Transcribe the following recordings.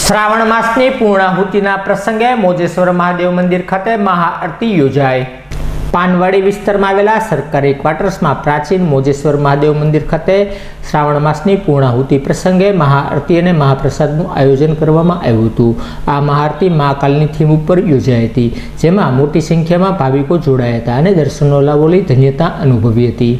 શ્રાવણ માસની પૂર્ણાહુતિના પ્રસંગે મોજેશ્વર મહાદેવ મંદિર ખાતે મહાઆરતી યોજાઈ। પાનવાડી વિસ્તારમાં આવેલા સરકારી ક્વાર્ટર્સમાં પ્રાચીન મોજેશ્વર મહાદેવ મંદિર ખાતે શ્રાવણ માસની પૂર્ણાહુતિ પ્રસંગે મહાઆરતી અને મહાપ્રસાદનું આયોજન કરવામાં આવ્યું હતું। આ મહાઆરતી મહાકાલની થીમ ઉપર યોજાઈ હતી, જેમાં મોટી સંખ્યામાં ભાવિકો જોડાયા હતા અને દર્શનનો લાભો લઈ ધન્યતા અનુભવી હતી।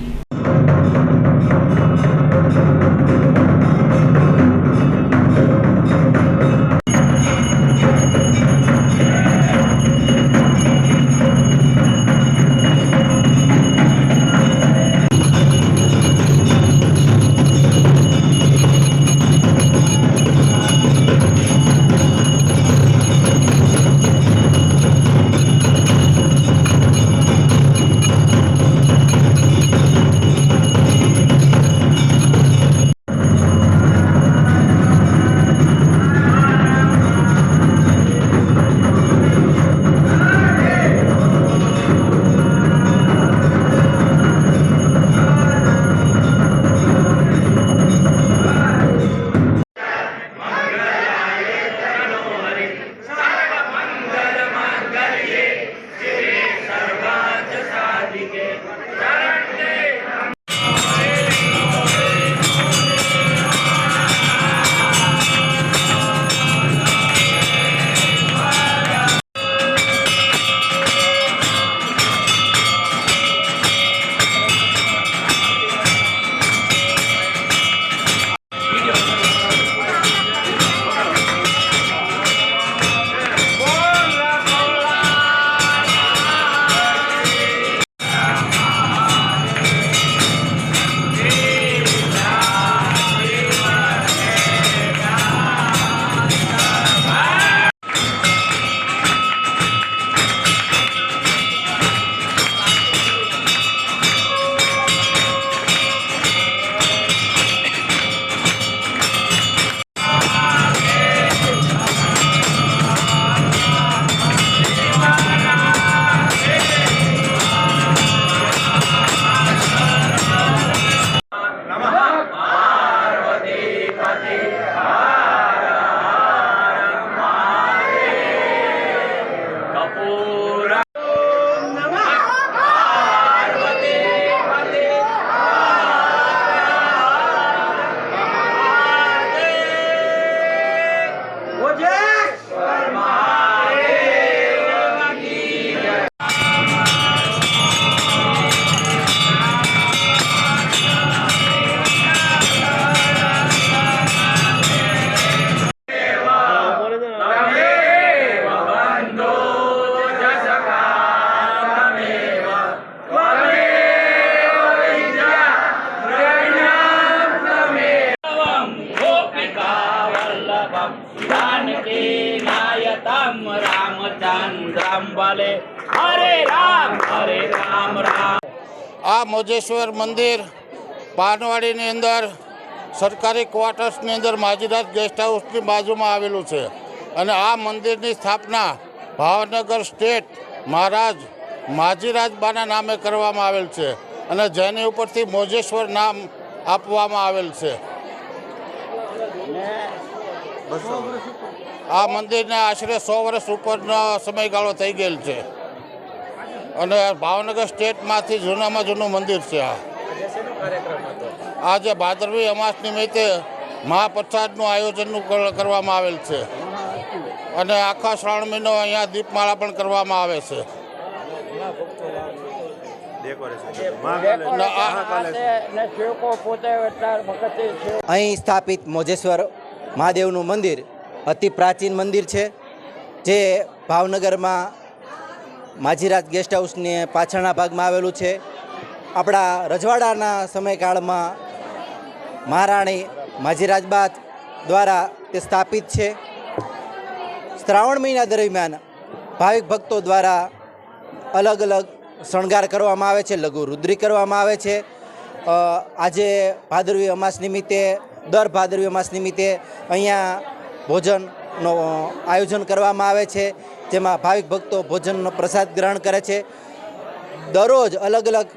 આ મોજેશ્વર મંદિર પાનવાડીની અંદર સરકારી ક્વાર્ટર્સની અંદર માજીરાજ ગેસ્ટ હાઉસની બાજુમાં આવેલું છે અને આ મંદિરની સ્થાપના ભાવનગર સ્ટેટ મહારાજ માજીરાજબાના નામે કરવામાં આવેલ છે અને જેની ઉપરથી મોજેશ્વર નામ આપવામાં આવેલ છે। આ મંદિરને આશરે 100 વર્ષ ઉપરનો સમયગાળો થઈ ગયેલ છે અને ભાવનગર સ્ટેટમાંથી જૂનામાં જૂનું મંદિર છે। આજે ભાદરવી અમાસ નિમિત્તે મહાપ્રસાદનું આયોજન કરવામાં આવેલ છે અને આખા શ્રાવણ મહિનો અહીંયા દીપમાળા પણ કરવામાં આવે છે। અહીં સ્થાપિત મોજેશ્વર મહાદેવનું મંદિર અતિ પ્રાચીન મંદિર છે, જે ભાવનગરમાં માજીરાજ ગેસ્ટ હાઉસની પાછળના ભાગમાં આવેલું છે। આપણા રજવાડાના સમયકાળમાં મહારાણી માજીરાજબા દ્વારા તે સ્થાપિત છે। શ્રાવણ મહિના દરમિયાન ભાવિક ભક્તો દ્વારા અલગ અલગ શણગાર કરવામાં આવે છે, લઘુ રુદ્રી કરવામાં આવે છે। આજે ભાદરવી અમાસ નિમિત્તે દર ભાદરવી અમાસ નિમિત્તે અહીંયા ભોજનનો આયોજન કરવામાં આવે છે, જેમાં ભાવિક ભક્તો ભોજનનો પ્રસાદ ગ્રહણ કરે છે। દરરોજ અલગ અલગ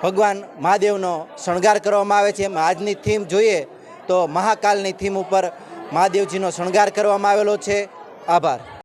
ભગવાન મહાદેવનો શણગાર કરવામાં આવે છે। આજની થીમ જોઈએ તો મહાકાલની થીમ ઉપર મહાદેવજીનો શણગાર કરવામાં આવેલો છે. આભાર.